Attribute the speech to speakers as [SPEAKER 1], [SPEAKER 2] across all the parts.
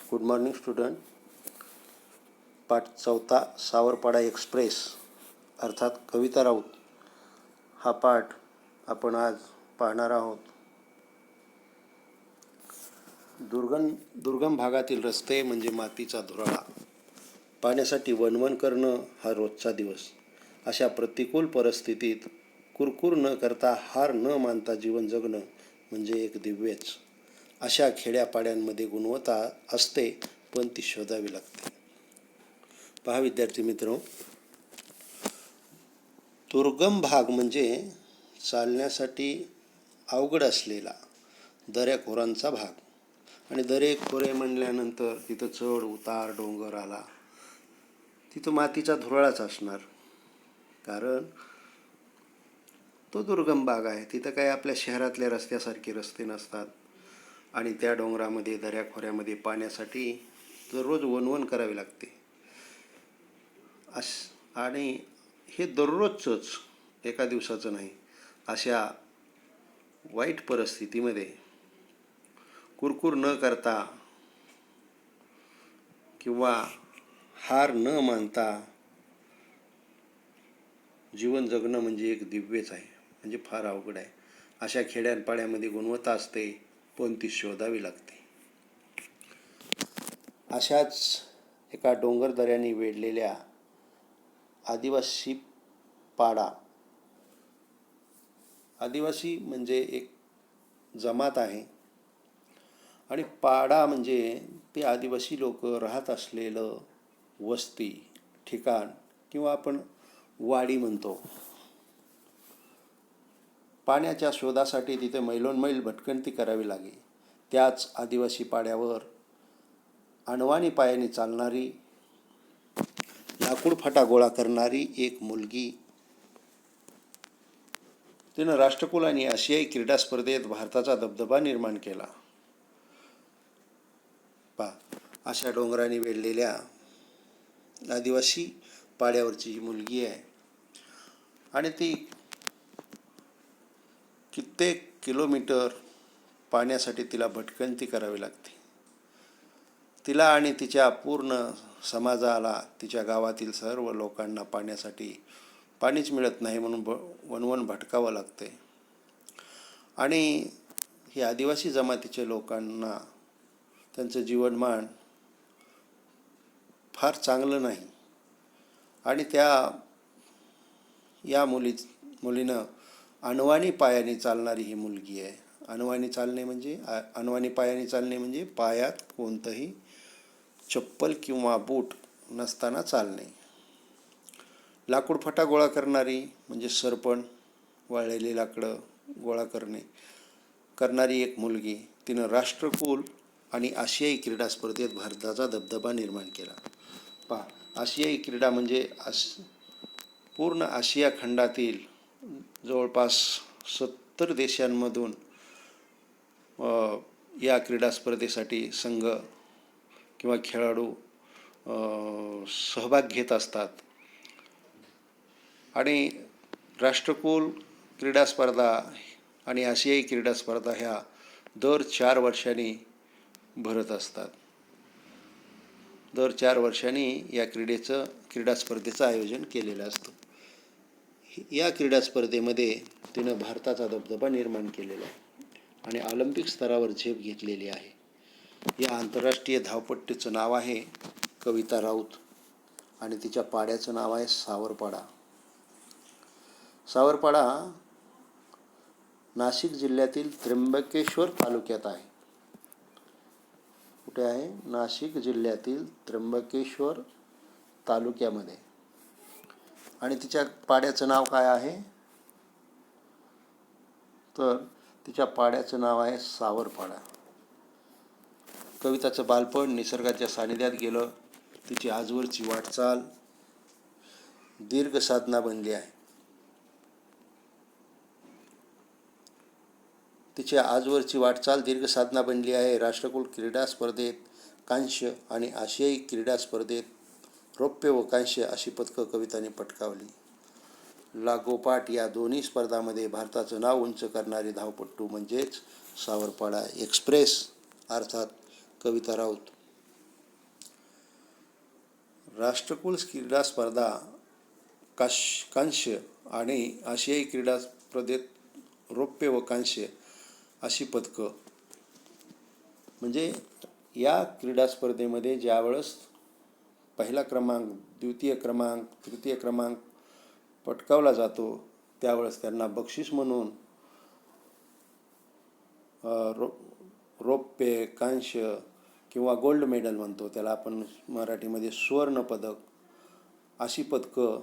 [SPEAKER 1] Good morning student. पाठ 4 Savarpada express अर्थात कविता राऊत हा पाठ आपण आज पाहणार आहोत. दुर्गम भागातील रस्ते म्हणजे मातीचा धुराळा. पाण्यासाठी वणवण करणं हा रोजचा दिवस. अशा प्रतिकूल परिस्थितीत कुरकुर न करता हार न मानता जीवन जगणं म्हणजे एक दिव्यच. अशा खेड्यापाड्यांमध्ये गुणवत्ता असते, पण ती शोधावी लागते. पहा विद्यार्थी मित्र, दुर्गम भाग म्हणजे चालण्यासाठी अवघड असलेला दऱ्याखोऱ्यांचा भाग. आणि दरे खोरे म्हणल्यानंतर तिथं चढ उतार डोंगर आला, तिथं मातीचा धुराळाच असणार, कारण तो दुर्गम भाग आहे. तिथं काय आपल्या शहरातल्या रस्त्यासारखे रस्ते नसतात. आणि त्या डोंगरामध्ये दऱ्याखोऱ्यामध्ये पाण्यासाठी दररोज वणवण करावी लागते. आणि हे दररोजचंच, एका दिवसाचं नाही. अशा वाईट परिस्थितीमध्ये कुरकुर न करता किंवा हार न मानता जीवन जगणं म्हणजे एक दिव्यच आहे, म्हणजे फार अवघड आहे. अशा खेड्यापाड्यामध्ये गुणवत्ता असते, पण ती शोधावी लागते. अशाच एका डोंगर दऱ्याने वेढलेल्या आदिवासी पाडा. आदिवासी म्हणजे एक जमात आहे आणि पाडा म्हणजे ते आदिवासी लोक राहत असलेलं वस्ती ठिकाण किंवा आपण वाडी म्हणतो. पाण्याच्या शोधासाठी तिथे मैलोनमैल भटकंती करावी लागे. त्याच आदिवासी पाड्यावर अनवाणी पायाने चालणारी, लाकूड फाटा गोळा करणारी एक मुलगी, तिनं राष्ट्रकुल आणि आशियाई क्रीडा स्पर्धेत भारताचा दबदबा निर्माण केला. अशा डोंगराने वेढलेल्या आदिवासी पाड्यावरची ही मुलगी आहे आणि ती कित्येक किलोमीटर पाण्यासाठी तिला भटकंती करावी लागते. तिला आणि तिच्या पूर्ण समाजाला, तिच्या गावातील सर्व लोकांना पाणीच मिळत नाही म्हणून वणवण भटकावं लागते. आणि ही आदिवासी जमातीच्या लोकांना त्यांचं जीवनमान फार चांगलं नाही. आणि या मुलीनं अनवाणी पायाने चालणारी ही मुलगी आहे. अनवाणी पायाने चालणे म्हणजे पायात कोणतंही चप्पल किंवा बूट नसताना चालणे. लाकूड फाटा गोळा करणारी म्हणजे सरपण, वाळलेली लाकडं गोळा करणारी एक मुलगी, तिनं राष्ट्रकुल आणि आशियाई क्रीडा स्पर्धेत भारताचा दबदबा निर्माण केला. आशियाई क्रीडा म्हणजे पूर्ण आशिया खंडातील जवळपास 70 देशांमधून या क्रीडा स्पर्धेसाठी संघ किंवा खेळाडू सहभाग घेत असतात. आणि राष्ट्रकुल क्रीडा स्पर्धा आणि आशियाई क्रीडा स्पर्धा ह्या दर 4 वर्षांनी भरत असतात. दर 4 वर्षांनी या क्रीडा स्पर्धेचं आयोजन केलेलं असतं. या क्रीडा स्पर्धेमध्ये तिनं भारताचा दबदबा निर्माण केलेला आहे आणि ऑलिम्पिक स्तरावर झेप घेतलेली आहे. या आंतरराष्ट्रीय धावपट्टीचं नाव आहे कविता राऊत आणि तिच्या पाड्याचं नाव आहे सावरपाडा. सावरपाडा नाशिक जिल्ह्यातील त्र्यंबकेश्वर तालुक्यात आहे. कुठे आहे? नाशिक जिल्ह्यातील त्र्यंबकेश्वर तालुक्यामध्ये. आणि तिच्या पाड्याचं नाव काय आहे? तर तिच्या पाड्याचं नाव आहे सावरपाडा. कविताचं बालपण निसर्गाच्या सानिध्यात गेलं. तिची आजवरची वाटचाल दीर्घ साधना बनली आहे. राष्ट्रकुल क्रीडा स्पर्धेत कांस्य आणि आशियाई क्रीडा स्पर्धेत रौप्य व कांस्य अशी पदकं कविताने पटकावली. लागोपाठ या दोन्ही स्पर्धांमध्ये भारताचं नाव उंच करणारी धावपट्टू म्हणजेच सावरपाडा एक्सप्रेस अर्थात कविता राऊत. राष्ट्रकुल क्रीडा स्पर्धा कांस्य आणि आशियाई क्रीडा स्पर्धेत रौप्य व कांस्य अशी पदकं. म्हणजे या क्रीडा स्पर्धेमध्ये ज्यावेळेस पहिला क्रमांक, द्वितीय क्रमांक, तृतीय क्रमांक पटकावला जातो त्यावेळेस त्यांना बक्षीस म्हणून रौप्य, कांस्य किंवा गोल्ड मेडल म्हणतो त्याला आपण मराठीमध्ये सुवर्ण पदक, अशी पदकं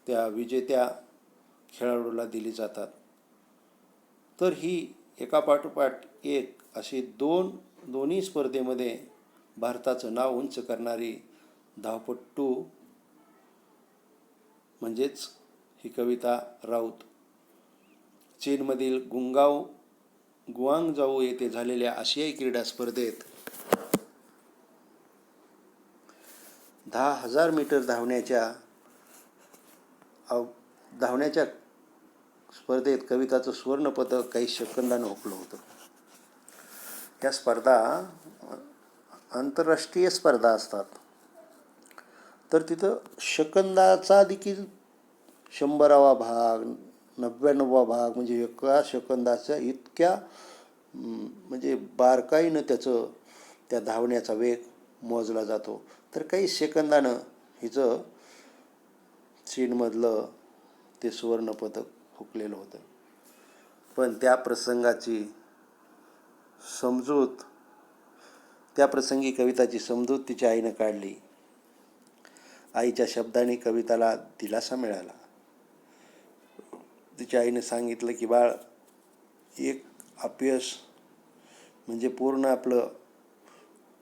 [SPEAKER 1] त्या विजेत्या खेळाडूला दिली जातात. तर ही एकापाठोपाठ एक अशी दोन्ही स्पर्धेमध्ये भारताचं नाव उंच करणारी धावपटू म्हणजेच ही कविता राऊत. चीनमधील गुआंगझाऊ येथे झालेल्या आशियाई क्रीडा स्पर्धेत 10,000 मीटर धावण्याच्या स्पर्धेत कविताचं सुवर्णपदक काही सेकंदानं हुकलं होतं. या स्पर्धा आंतरराष्ट्रीय स्पर्धा असतात, तर तिथं सेकंदाचा देखील 100वा भाग, 99वा भाग म्हणजे एका सेकंदाच्या इतक्या म्हणजे बारकाईनं त्या धावण्याचा वेग मोजला जातो. तर काही सेकंदानं हिचं चीनमधलं ते सुवर्णपदक हुकलेलं होतं. पण त्या प्रसंगी कविताची समजूत तिच्या आईनं काढली. आईच्या शब्दाने कविताला दिलासा मिळाला. तिच्या आईने सांगितलं की बाळ, एक अपयश म्हणजे पूर्ण आपलं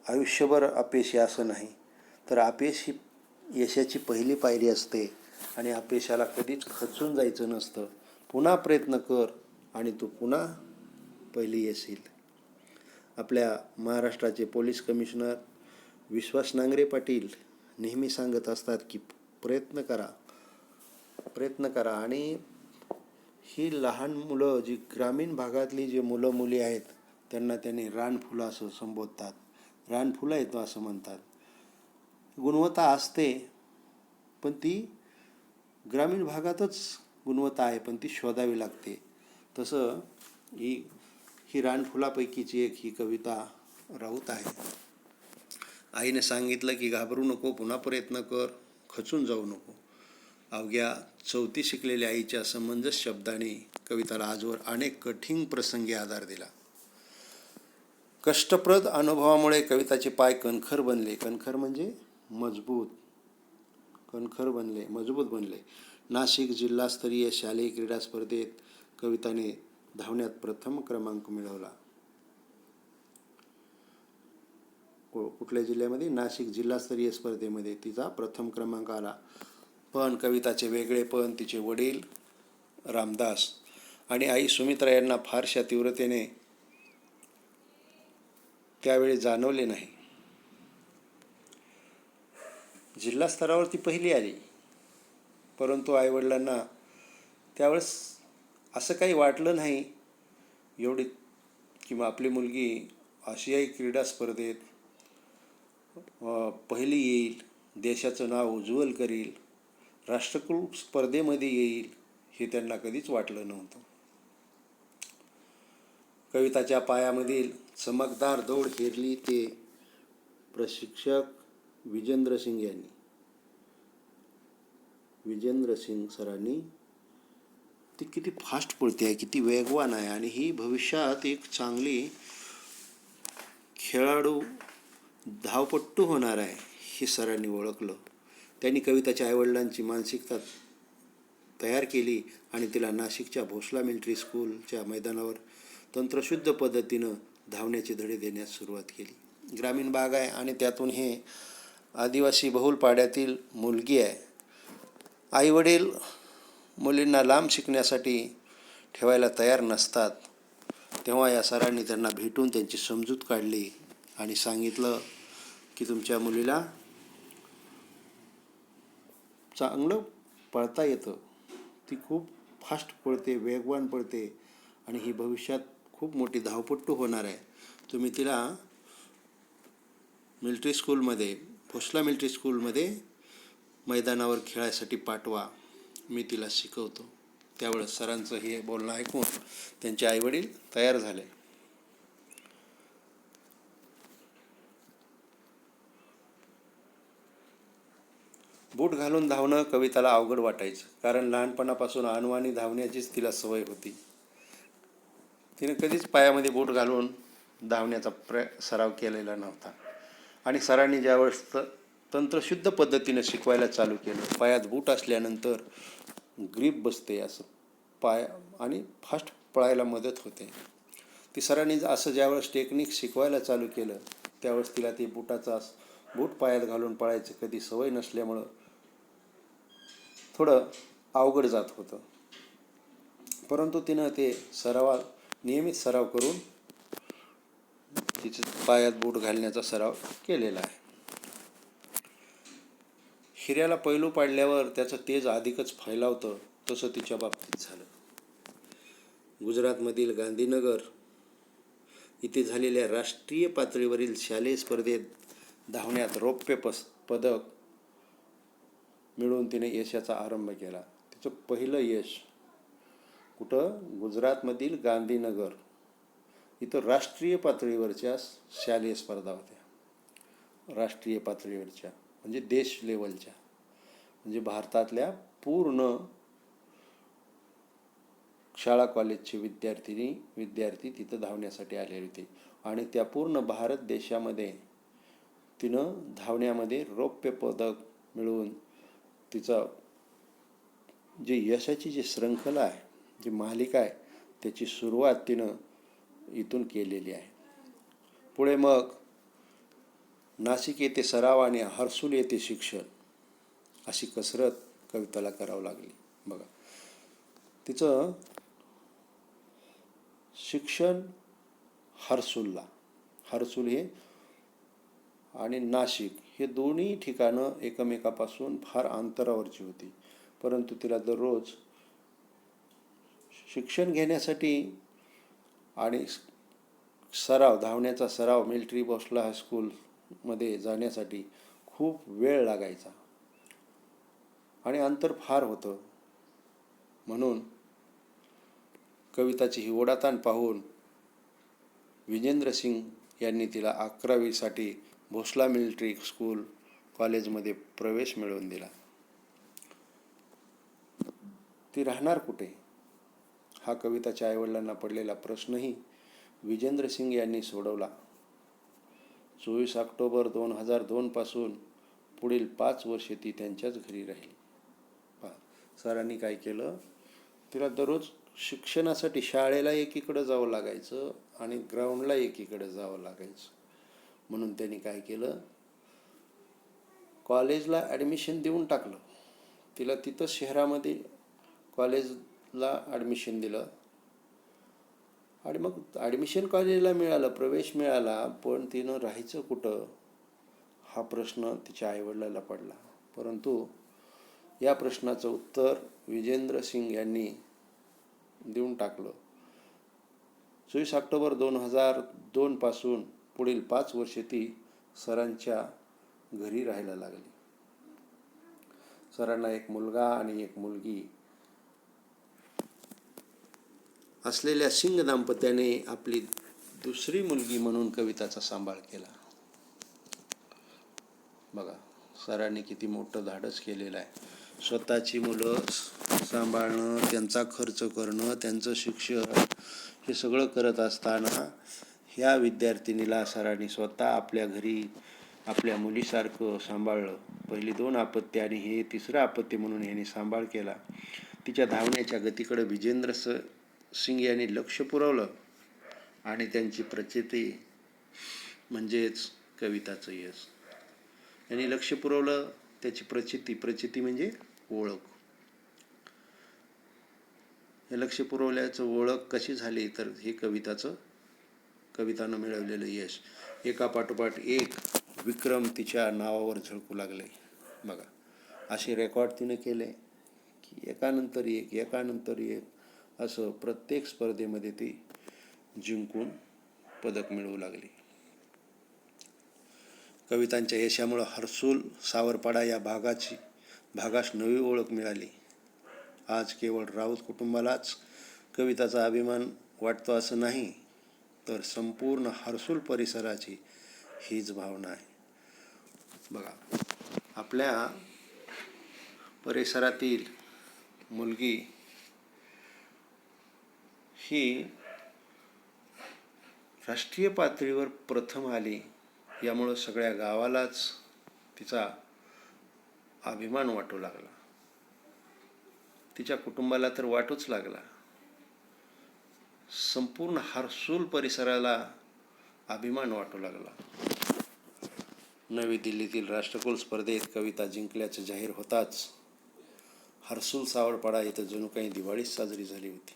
[SPEAKER 1] आयुष्यभर अपयशी असं नाही, तर अपयश ही यशाची पहिली पायरी असते आणि अपयशाला कधीच खचून जायचं नसतं. पुन्हा प्रयत्न कर आणि तू पुन्हा पहिली येशील. आपल्या महाराष्ट्राचे पोलीस कमिशनर विश्वास नांगरे पाटील नेहमी सांगत असतात की प्रयत्न करा आणि ही लहान मुलं जी ग्रामीण भागातली जी मुलं मुली आहेत त्यांना त्यांनी रानफुलं असं संबोधतात. रानफुलं येतो असं म्हणतात. गुणवत्ता असते, पण ती ग्रामीण भागातच गुणवत्ता आहे, पण ती शोधावी लागते. तसं ही रानफुलापैकीची एक ही कविता राऊत आहे. आईने सांगितलं की घाबरू नको, पुन्हा प्रयत्न कर, खचून जाऊ नको. अवघ्या 4थी शिकलेल्या आईच्या समंजस शब्दाने कविताला आजवर अनेक कठीण प्रसंगी आधार दिला. कष्टप्रद अनुभवामुळे कविताचे पाय कणखर बनले. कणखर म्हणजे मजबूत बनले. नाशिक जिल्हास्तरीय शालेय क्रीडा स्पर्धेत कविताने धावण्यात प्रथम क्रमांक मिळवला. कुठल्या जिल्ह्यामध्ये? नाशिक जिल्हास्तरीय स्पर्धेमध्ये तिचा प्रथम क्रमांक आला. पण कविताचे वेगळेपण तिचे वडील रामदास आणि आई सुमित्रा यांना फारशा तीव्रतेने त्यावेळी जाणवले नाही. जिल्हा स्तरावरती पहिली आली, परंतु आईवडिलांना त्यावेळेस असं काही वाटलं नाही एवढी किंवा आपली मुलगी आशियाई क्रीडा स्पर्धेत पहिली येईल, देशाचं नाव उज्ज्वल करील, राष्ट्रकुल स्पर्धेमध्ये येईल, हे त्यांना कधीच वाटलं नव्हतं. कविताच्या पायामधील चमकदार दौड हेरली ते प्रशिक्षक विजेंद्र सिंग सरांनी. ती किती फास्ट पळते आहे, किती वेगवान आहे आणि ही भविष्यात एक चांगली खेळाडू धावपट्टू होणार आहे हे सरांनी ओळखलं. त्यांनी कविताच्या आईवडिलांची मानसिकता तयार केली आणि तिला नाशिकच्या भोसला मिलिटरी स्कूलच्या मैदानावर तंत्रशुद्ध पद्धतीनं धावण्याचे धडे देण्यास सुरुवात केली. ग्रामीण भाग आहे आणि त्यातून हे आदिवासी बहुल पाड्यातील मुलगी आहे. आईवडील मुलींना लांब शिकण्यासाठी ठेवायला तयार नसतात. तेव्हा या सरांनी त्यांना भेटून त्यांची समजूत काढली आणि सांगितलं की तुमच्या मुलीला चांगलं पळता येतं, ती खूप फास्ट पळते, वेगवान पळते आणि ही भविष्यात खूप मोठी धावपट्टू होणार आहे. तुम्ही तिला भोसला मिलिटरी स्कूलमध्ये मैदानावर खेळायसाठी पाठवा, मी तिला शिकवतो. त्यावेळेस सरांचं हे बोलणं ऐकून त्यांचे आईवडील तयार झाले. बूट घालून धावणं कविताला अवघड वाटायचं, कारण लहानपणापासून अनवाणी धावण्याचीच तिला सवय होती. तिने कधीच पायामध्ये बूट घालून धावण्याचा सराव केलेला नव्हता. आणि सरांनी ज्यावेळेस तंत्रशुद्ध पद्धतीने शिकवायला चालू केलं, पायात बूट असल्यानंतर ग्रीप बसते असं पाय आणि फास्ट पळायला मदत होते. ती सरांनी असं ज्यावेळेस टेक्निक शिकवायला चालू केलं, त्यावेळेस तिला ती बूट पायात घालून पळायचं कधी सवय नसल्यामुळं थोडं अवघड जात होतं. परंतु तिनं ते नियमित सराव करून तिचं पायात बूट घालण्याचा सराव केलेला आहे. हिऱ्याला पैलू पाडल्यावर त्याचं तेज अधिकच फैलावतं, तसं तिच्या बाबतीत झालं. गुजरातमधील गांधीनगर इथे झालेल्या राष्ट्रीय पातळीवरील शालेय स्पर्धेत धावण्यात रौप्य पदक मिळवून तिने यशाचा आरंभ केला. तिचं पहिलं यश कुठं? गुजरातमधील गांधीनगर इथं राष्ट्रीय पातळीवरच्या शालेय स्पर्धा होत्या. राष्ट्रीय पातळीवरच्या म्हणजे देश लेवलच्या, म्हणजे भारतातल्या पूर्ण शाळा कॉलेजचे विद्यार्थी तिथं धावण्यासाठी आलेले होते. आणि त्या पूर्ण भारत देशामध्ये तिनं धावण्यामध्ये रौप्य पदक मिळवून तिचं जी यशाची जी शृंखला आहे, जी मालिका आहे, त्याची सुरुवात तिनं इथून केलेली आहे. पुढे मग नाशिक येथे सराव आणि हर्सूल येथे शिक्षण, अशी कसरत कविताला करावं लागली. बघा, तिचं शिक्षण हर्सूल हे आणि नाशिक हे दोन्ही ठिकाणं एकमेकापासून फार अंतरावरची होती. परंतु तिला दररोज शिक्षण घेण्यासाठी आणि धावण्याचा सराव मिलिटरी भोसला हायस्कूलमध्ये जाण्यासाठी खूप वेळ लागायचा आणि अंतर फार होतं. म्हणून कविताची ही ओढाताण पाहून विजेंद्र सिंग यांनी तिला 11वीसाठी भोसला मिलिटरी स्कूल कॉलेजमध्ये प्रवेश मिळवून दिला. ती राहणार कुठे, हा कविताच्या आईवडिलांना पडलेला प्रश्नही विजेंद्र सिंग यांनी सोडवला. 24 ऑक्टोबर 2002 पासून पुढील 5 वर्षे ती त्यांच्याच घरी राहिली. सरांनी काय केलं, तिला दररोज शिक्षणासाठी शाळेला एकीकडे जावं लागायचं आणि ग्राउंडला एकीकडे जावं लागायचं. म्हणून त्यांनी काय केलं, कॉलेजला ॲडमिशन देऊन टाकलं. तिला तिथं शहरामध्ये कॉलेजला ॲडमिशन दिलं आणि मग ॲडमिशन कॉलेजला मिळालं, प्रवेश मिळाला, पण तिनं राहायचं कुठं, हा प्रश्न तिच्या आईवडिलाला पडला. परंतु या प्रश्नाचं उत्तर विजेंद्र सिंग यांनी देऊन टाकलं. 24 ऑक्टोबर 2002 पासून पुढील 5 वर्षे ती सरांच्या घरी राहायला लागली. सरांना एक मुलगा आणि एक मुलगी असलेल्या सिंग दाम्पत्याने आपली दुसरी मुलगी म्हणून कविताचा सांभाळ केला. बघा, सरांनी किती मोठं धाडस केलेलं आहे. स्वतःची मुलं सांभाळणं, त्यांचा खर्च करणं, त्यांचं शिक्षण हे सगळं करत असताना ह्या विद्यार्थिनीला सरांनी स्वतः आपल्या घरी आपल्या मुलीसारखं सांभाळलं. पहिली 2 अपत्य आणि हे 3रं अपत्य म्हणून यांनी सांभाळ केला. तिच्या धावण्याच्या गतीकडे विजेंद्र सिंग यांनी लक्ष पुरवलं आणि त्यांची प्रचिती म्हणजेच कविताचं यश यांनी लक्ष पुरवलं. त्याची प्रचिती म्हणजे ओळख. हे लक्ष पुरवल्याचं ओळख कशी झाली, तर हे कवितानं मिळवलेलं यश एकापाठोपाठ एक विक्रम तिच्या नावावर झळकू लागले. बघा, असे रेकॉर्ड तिने केले की एकानंतर एक असं प्रत्येक स्पर्धेमध्ये ती जिंकून पदक मिळवू लागली. कवितांच्या यशामुळं हर्सूल सावरपाडा या भागाची भागास नवी ओळख मिळाली. आज केवळ राऊत कुटुंबालाच कविताचा अभिमान वाटतो असं नाही, तर संपूर्ण हर्सूल परिसराची हीच भावना आहे. बघा, आपल्या परिसरातील मुलगी ही राष्ट्रीय पातळीवर प्रथम आली, यामुळं सगळ्या गावालाच तिचा अभिमान वाटू लागला. तिच्या कुटुंबाला तर वाटूच लागला. संपूर्ण हर्सूल परिसराला अभिमान वाटू लागला. नवी दिल्लीतील राष्ट्रकुल स्पर्धेत कविता जिंकल्याचं जाहीर होताच हर्सूल सावरपाडा इथं जणू काही दिवाळीच साजरी झाली होती.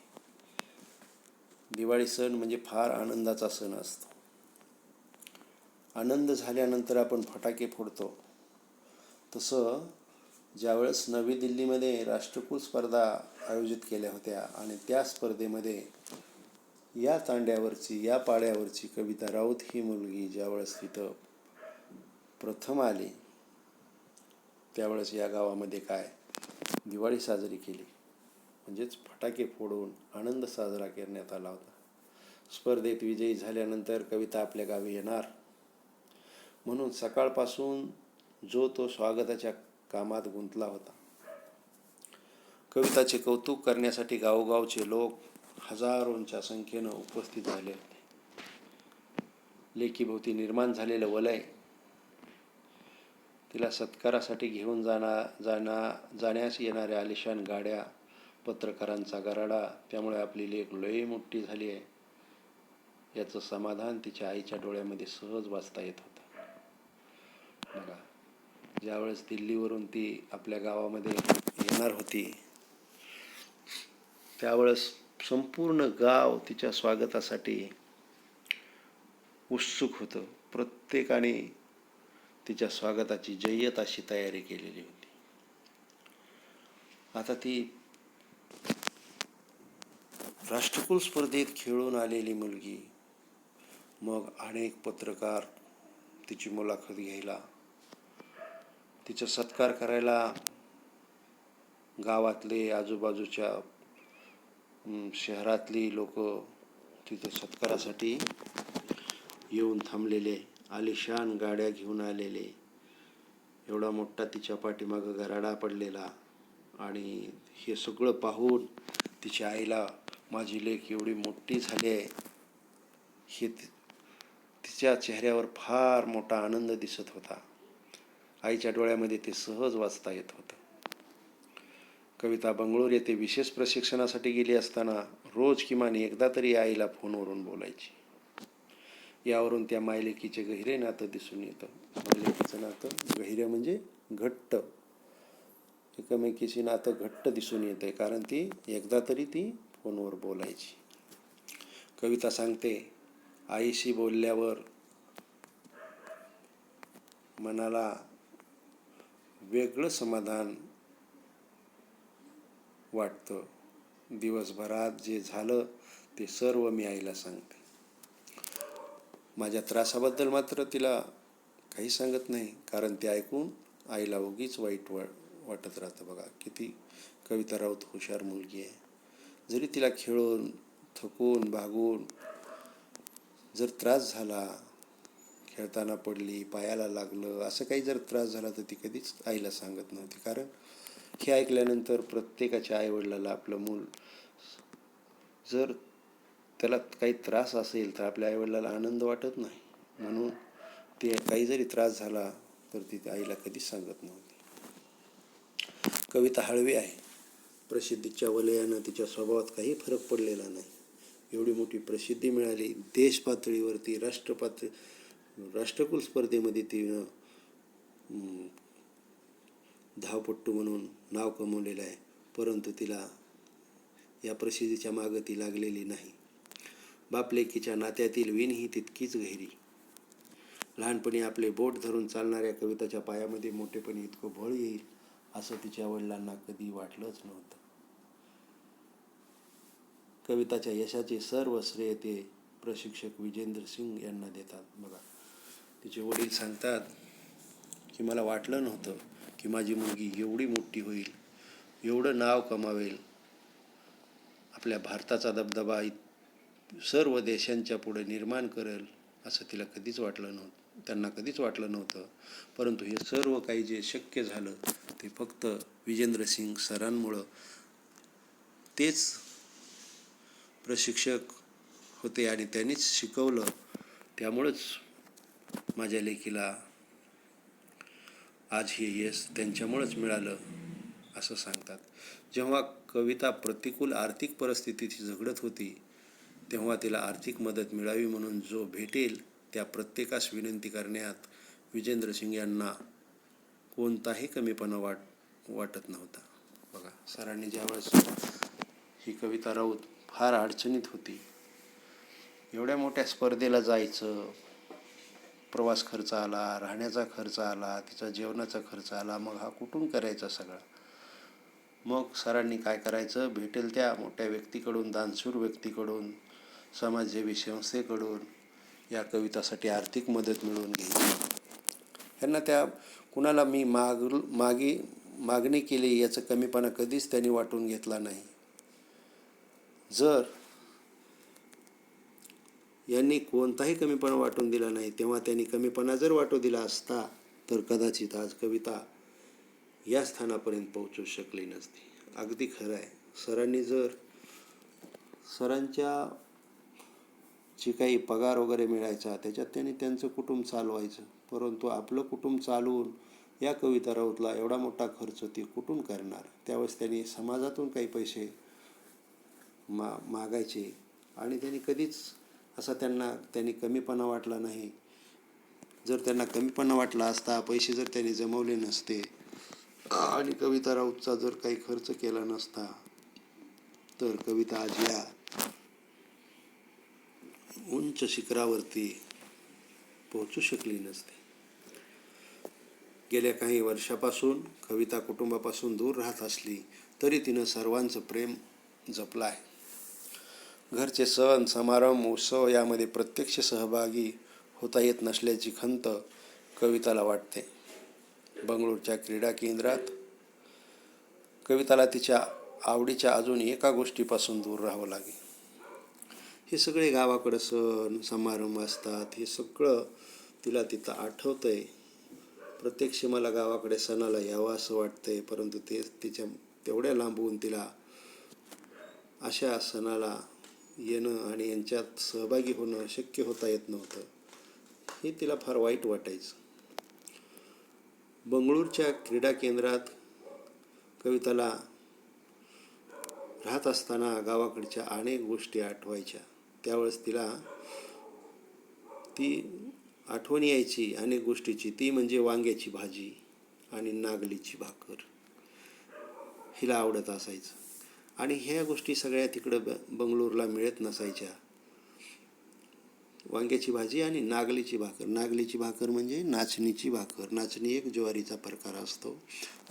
[SPEAKER 1] दिवाळी सण म्हणजे फार आनंदाचा सण असतो. आनंद झाल्यानंतर आपण फटाके फोडतो. तसं ज्यावेळेस नवी दिल्लीमध्ये राष्ट्रकुल स्पर्धा आयोजित केल्या होत्या आणि त्या स्पर्धेमध्ये या तांड्यावरची, या पाड्यावरची कविता राऊत ही मुलगी ज्यावेळेस तिथं प्रथम आली, त्यावेळेस या गावामध्ये काय दिवाळी साजरी केली, म्हणजेच फटाके फोडून आनंद साजरा करण्यात आला होता. स्पर्धेत विजयी झाल्यानंतर कविता आपल्या गावी येणार म्हणून सकाळपासून जो तो स्वागताच्या कामात गुंतला होता. कविताचे कौतुक करण्यासाठी गावोगावचे लोक हजारोंच्या संख्येनं उपस्थित झाले होते. लेकीभोवती निर्माण झालेलं वलय, तिला सत्कारासाठी घेऊन जाण्यास येणाऱ्या आलिशान गाड्या, पत्रकारांचा गराडा, त्यामुळे आपली लेक लई मोठी झाली आहे याचं समाधान तिच्या आईच्या डोळ्यामध्ये सहज वाचता येत होतं. बघा, ज्यावेळेस दिल्लीवरून ती आपल्या गावामध्ये येणार होती, त्यावेळेस संपूर्ण गाव तिच्या स्वागतासाठी उत्सुक होतं. प्रत्येकाने तिच्या स्वागताची जय्यत अशी तयारी केलेली होती. आता ती राष्ट्रकुल स्पर्धेत खेळून आलेली मुलगी, मग अनेक पत्रकार तिची मुलाखत घ्यायला, तिचा सत्कार करायला गावातले, आजूबाजूच्या शहरातली लोक तिथं सत्कारासाठी येऊन थांबलेले, आलिशान गाड्या घेऊन आलेले, एवढा मोठा तिच्या पाठीमागं गराडा पडलेला. आणि हे सगळं पाहून तिच्या आईला माझी लेक एवढी मोठी झाली आहे हे तिच्या चेहऱ्यावर फार मोठा आनंद दिसत होता. आईच्या डोळ्यामध्ये ते सहज वाचता येत होतं. कविता बंगळूर येथे विशेष प्रशिक्षणासाठी गेली असताना रोज किमान एकदा तरी आईला फोनवरून बोलायची. यावरून त्या मायलेकीचे गहिरे नातं दिसून येतं. मायलेकीचं नातं गहिरे म्हणजे घट्ट, एकमेकीची नातं घट्ट दिसून येते, कारण ती एकदा तरी ती फोनवर बोलायची. कविता सांगते, आईशी बोलल्यावर मनाला वेगळं समाधान वाटतं. दिवसभरात जे झालं ते सर्व मी आईला सांगते. माझ्या त्रासाबद्दल मात्र तिला काही सांगत नाही, कारण ते ऐकून आईला उगीच वाईट वाटत राहतं. बघा, किती कविता राऊत हुशार मुलगी आहे. जरी तिला खेळून, थकून, भागून जर त्रास झाला, खेळताना पडली, पायाला लागलं, असं काही जर त्रास झाला तर ती कधीच आईला सांगत नव्हती. कारण हे ऐकल्यानंतर प्रत्येकाच्या आईवडिलाला आपलं मूल जर त्याला काही त्रास असेल तर आपल्या आईवडिलाला आनंद वाटत नाही. म्हणून ते काही जरी त्रास झाला तर ती आईला कधीच सांगत नव्हती. कविता हळवी आहे. प्रसिद्धीच्या वलयानं तिच्या स्वभावात काही फरक पडलेला नाही. एवढी मोठी प्रसिद्धी मिळाली, देश पातळीवरती, राष्ट्रकुल स्पर्धेमध्ये तिनं धावपट्टू म्हणून नाव कमवलेलं आहे. परंतु तिला या प्रसिद्धीच्या मागं ती लागलेली नाही. बापलेकीच्या नात्यातील वीण ही तितकीच गहिरी. लहानपणी आपले बोट धरून चालणाऱ्या कविताच्या पायामध्ये मोठेपणी इतकं बळ येईल असं तिच्या वडिलांना कधी वाटलंच नव्हतं. कविताच्या यशाचे सर्व श्रेय ते प्रशिक्षक विजेंद्र सिंग यांना देतात. बघा, तिचे वडील सांगतात की मला वाटलं नव्हतं की माझी मुलगी एवढी मोठी होईल, एवढं नाव कमावेल, आपल्या भारताचा दबदबा सर्व देशांच्या पुढे निर्माण करेल, असं तिला कधीच वाटलं नव्हतं, त्यांना कधीच वाटलं नव्हतं. परंतु हे सर्व काही जे शक्य झालं ते फक्त विजेंद्र सिंग सरांमुळं. तेच प्रशिक्षक होते आणि त्यांनीच शिकवलं, त्यामुळंच माझ्या लेकीला आज हे यश त्यांच्यामुळंच मिळालं, असं सांगतात. जेव्हा कविता प्रतिकूल आर्थिक परिस्थितीची झगडत होती, तेव्हा तिला आर्थिक मदत मिळावी म्हणून जो भेटेल त्या प्रत्येकास विनंती करण्यात विजेंद्र सिंग यांना कोणताही कमीपणा वाटत नव्हता. बघा, सरांनी ज्यावेळेस ही कविता राऊत फार अडचणीत होती, एवढ्या मोठ्या स्पर्धेला जायचं, प्रवास खर्च आला, राहण्याचा खर्च आला, तिचा जेवणाचा खर्च आला, मग हा कुठून करायचा सगळा. मग सरांनी काय करायचं, भेटेल त्या मोठ्या व्यक्तीकडून, दानशूर व्यक्तीकडून, समाजसेवी संस्थेकडून या कवितासाठी आर्थिक मदत मिळवून घ्यायची. ह्यांना त्या कुणाला मी मागणी केली याचं कमीपणा कधीच त्यांनी वाटून घेतला नाही. जर यांनी कोणताही कमीपणा वाटून दिला नाही, तेव्हा त्यांनी कमीपणा जर वाटू दिला असता तर कदाचित आज कविता या स्थानापर्यंत पोहोचू शकली नसती. अगदी खरं आहे. सरांनी जर सरांच्या जे काही पगार वगैरे मिळायचा त्याच्यात त्यांनी त्यांचं कुटुंब चालवायचं, परंतु आपलं कुटुंब चालवून या कविता राऊतला एवढा मोठा खर्च ती कुठून करणार. त्यावेळेस त्यांनी समाजातून काही पैसे मागायचे आणि त्यांनी कधीच असा त्यांनी कमीपणा वाटला नाही. जर त्यांना कमीपणा वाटला असता, पैसे जर त्यांनी जमवले नसते आणि कविता राऊतचा जर काही खर्च केला नसता, तर कविता आज या उंच शिखरावरती पोहोचू शकली नसते. गेल्या काही वर्षापासून कविता कुटुंबापासून दूर राहत असली तरी तिनं सर्वांचं प्रेम जपलं आहे. घरचे सण समारंभ उत्सव यामध्ये प्रत्यक्ष सहभागी होता येत नसल्याची खंत कविताला वाटते. बंगळूरच्या क्रीडा केंद्रात कविताला तिच्या आवडीच्या अजून एका गोष्टीपासून दूर राहावं लागे. हे सगळे गावाकडं सण समारंभ असतात, हे सगळं तिला तिथं आठवतंय. प्रत्यक्ष मला गावाकडे सणाला यावं असं वाटतंय, परंतु ते तिच्या तेवढ्या लांबून तिला अशा सणाला येणं आणि यांच्यात सहभागी होणं शक्य होता येत नव्हतं. हे तिला फार वाईट वाटायचं. बंगळूरच्या क्रीडा केंद्रात कविताला राहत असताना गावाकडच्या अनेक गोष्टी आठवायच्या. त्यावेळेस तिला ती आठवण यायची अनेक गोष्टीची. ती म्हणजे वांग्याची भाजी आणि नागलीची भाकर हिला आवडत असायचं. आणि ह्या गोष्टी सगळ्या तिकडं बंगळूरला मिळत नसायच्या. वांग्याची भाजी आणि नागलीची भाकर. नागलीची भाकर म्हणजे नाचणीची भाकर. नाचणी एक ज्वारीचा प्रकार असतो.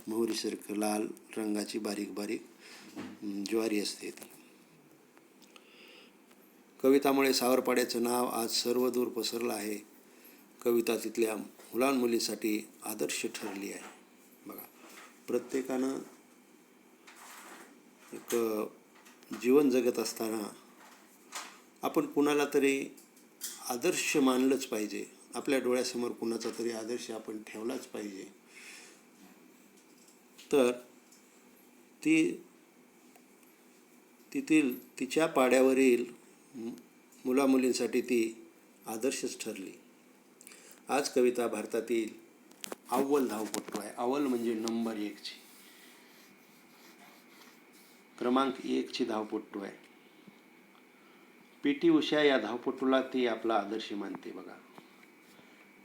[SPEAKER 1] मोहरीसारखं लाल रंगाची बारीक बारीक ज्वारी असते ती. कवितामुळे सावरपाड्याचं नाव आज सर्वदूर पसरलं आहे. कविता तिथल्या मुलांमुलींसाठी आदर्श ठरली आहे. बघा, प्रत्येकानं एक जीवन जगत असताना आपण कुणाला तरी आदर्श मानलंच पाहिजे. आपल्या डोळ्यासमोर कुणाचा तरी आदर्श आपण ठेवलाच पाहिजे. तर तिच्या पाड्यावरील मुलामुलींसाठी ती आदर्शच ठरली. आज कविता भारतातील अव्वल धावपटू आहे. अव्वल म्हणजे नंबर 1ची, क्रमांक 1ची धावपटू आहे. पी.टी. उषा या धावपटूला ती आपला आदर्श मानते. बघा,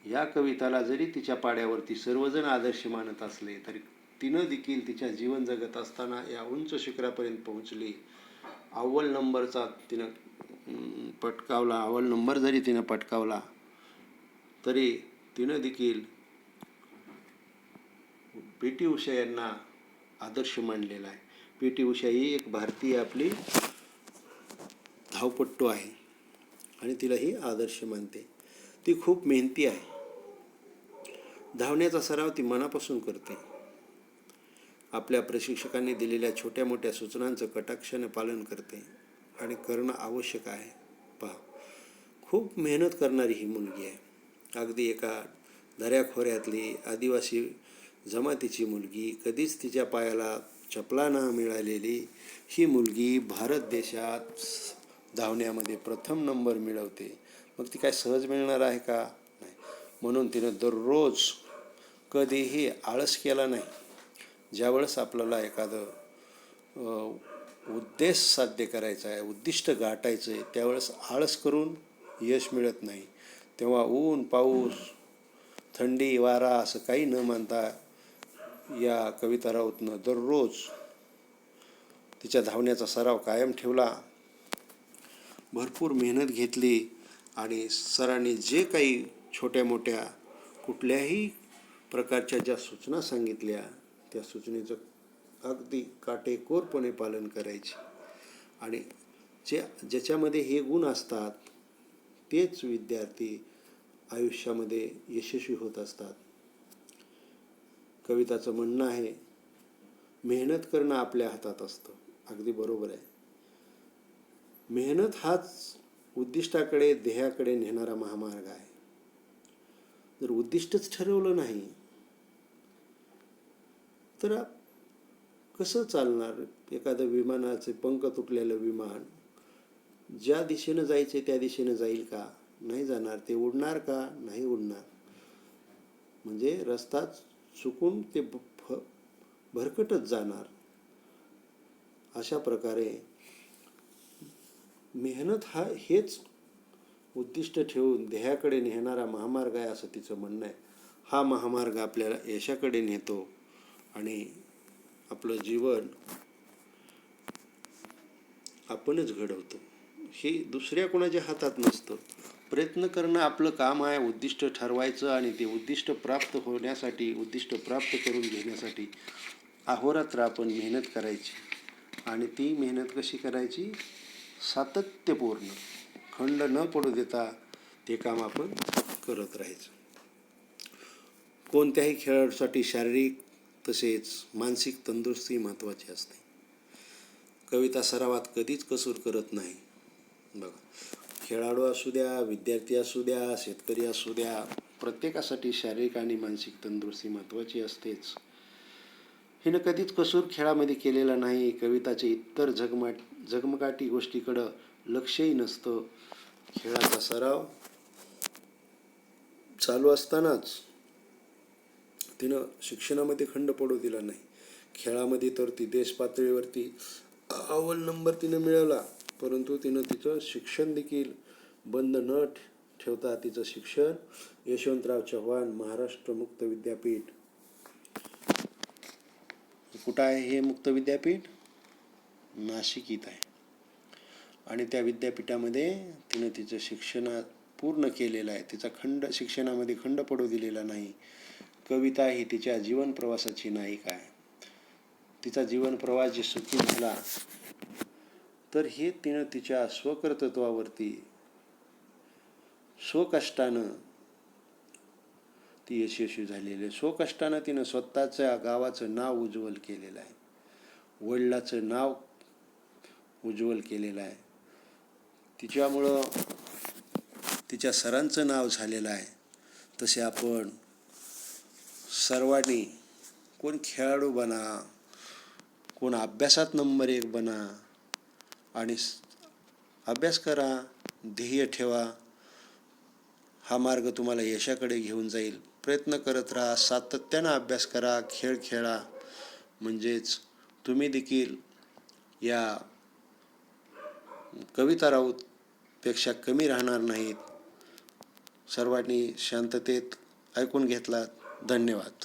[SPEAKER 1] या कविताला जरी तिच्या पाड्यावरती सर्वजण आदर्श मानत असले तरी तिनं देखील तिच्या जीवन जगत असताना या उंच शिखरापर्यंत पोहोचली. अव्वल नंबरचा तिनं पटकावला. अव्वल नंबर जरी तिनं पटकावला तरी तिनं देखील पी.टी. उषा यांना आदर्श मानलेला आहे. पी.टी. उषा ही एक भारतीय आपली धावपटू आहे आणि तिला ही आदर्श मानते. ती खूप मेहनती आहे. धावण्याचा सराव ती मनापासून करते. आपल्या प्रशिक्षकांनी दिलेल्या छोट्या मोठ्या सूचनांचं कटाक्षाने पालन करते आणि करणं आवश्यक आहे. पहा, खूप मेहनत करणारी ही मुलगी आहे. अगदी एका दऱ्याखोऱ्यातली आदिवासी जमातीची मुलगी, कधीच तिच्या पायाला चपला न मिळालेली ही मुलगी भारत देशात धावण्यामध्ये प्रथम नंबर मिळवते. मग ती काय सहज मिळणार आहे का? नाही. म्हणून तिनं दररोज कधीही आळस केला नाही. ज्यावेळेस आपल्याला एखादं उद्देश साध्य करायचा आहे, उद्दिष्ट गाठायचं आहे, त्यावेळेस आळस करून यश मिळत नाही. तेव्हा ऊन, पाऊस, थंडी, वारा असं काही न मानता या कविता राऊतनं दररोज तिच्या धावण्याचा सराव कायम ठेवला, भरपूर मेहनत घेतली आणि सरांनी जे काही छोट्या मोठ्या कुठल्याही प्रकारच्या ज्या सूचना सांगितल्या त्या सूचनेचं अगदी काटेकोरपणे पालन करायचे. आणि ज्याच्यामध्ये हे गुण असतात तेच विद्यार्थी आयुष्यामध्ये यशस्वी होत असतात. कविताचं म्हणणं आहे, मेहनत करणं आपल्या हातात असतं. अगदी बरोबर आहे. मेहनत हाच उद्दिष्टाकडे, ध्येयाकडे नेणारा महामार्ग आहे. जर उद्दिष्टच ठरवलं नाही तर कसं चालणार? एखादं विमानाचे पंख तुटलेलं विमान ज्या दिशेनं जायचे त्या दिशेनं जाईल का? नाही जाणार. ते उडणार का? नाही उडणार. म्हणजे रस्ता चुकून ते भरकटच जाणार. अशा प्रकारे मेहनत हेच उद्दिष्ट ठेवून ध्येयाकडे नेणारा महामार्ग आहे असं तिचं म्हणणं आहे. हा महामार्ग आपल्याला यशाकडे नेतो आणि आपलं जीवन आपणच घडवतो. हे दुसऱ्या कोणाच्या हातात नसतं. प्रयत्न करणं आपलं काम आहे. उद्दिष्ट ठरवायचं आणि ते उद्दिष्ट प्राप्त होण्यासाठी, उद्दिष्ट प्राप्त करून घेण्यासाठी अहोरात्र आपण मेहनत करायची. आणि ती मेहनत कशी करायची? सातत्यपूर्ण, खंड न पडू देता ते काम आपण करत राहायचं. कोणत्याही खेळाडूसाठी शारीरिक तसेच मानसिक तंदुरुस्ती महत्त्वाची असते. कविता सरावात कधीच कसूर करत नाही. बघा, खेळाडू असू द्या, विद्यार्थी असू द्या, शेतकरी असू द्या, प्रत्येकासाठी शारीरिक आणि मानसिक तंदुरुस्ती महत्त्वाची असतेच. हिनं कधीच कसूर खेळामध्ये केलेला नाही. कविताचे इतर झगमगाटी गोष्टीकडं लक्षही नसतं. खेळाचा सराव चालू असतानाच तिनं शिक्षणामध्ये खंड पडू दिला नाही. खेळामध्ये तर ती देश पातळीवरती अव्वल नंबर तिनं मिळवला, परंतु तिनं तिचं शिक्षण देखील बंद न ठेवता तिचं शिक्षण यशवंतराव चव्हाण महाराष्ट्र मुक्त विद्यापीठ, कुठं आहे हे मुक्त विद्यापीठ? नाशिक इथं आहे. आणि त्या विद्यापीठामध्ये तिनं तिचं शिक्षण पूर्ण केलेलं आहे. तिचा शिक्षणामध्ये खंड पडू दिलेला नाही. कविता ही तिच्या जीवन प्रवासाची नायिका आहे. तिचा जीवन प्रवास जे सुखी झाला तर हे तिनं तिच्या स्वकर्तृत्वावरती स्वकष्टानं ती यशस्वी झालेली आहे. स्वकष्टानं तिनं स्वतःच्या गावाचं नाव उज्ज्वल केलेलं आहे. वडिलाचं नाव उज्ज्वल केलेलं आहे. तिच्यामुळं तिच्या सरांचं नाव झालेलं आहे. तसे आपण सर्वांनी, कोण खेळाडू बना, कोण अभ्यासात नंबर 1 बना आणि अभ्यास करा, ध्येय ठेवा. हा मार्ग तुम्हाला यशाकडे घेऊन जाईल. प्रयत्न करत राहा, सातत्यानं अभ्यास करा, खेळ खेळा, म्हणजेच तुम्ही देखील या कविता राऊतपेक्षा कमी राहणार नाहीत. सर्वांनी शांततेत ऐकून घेतलात. धन्यवाद.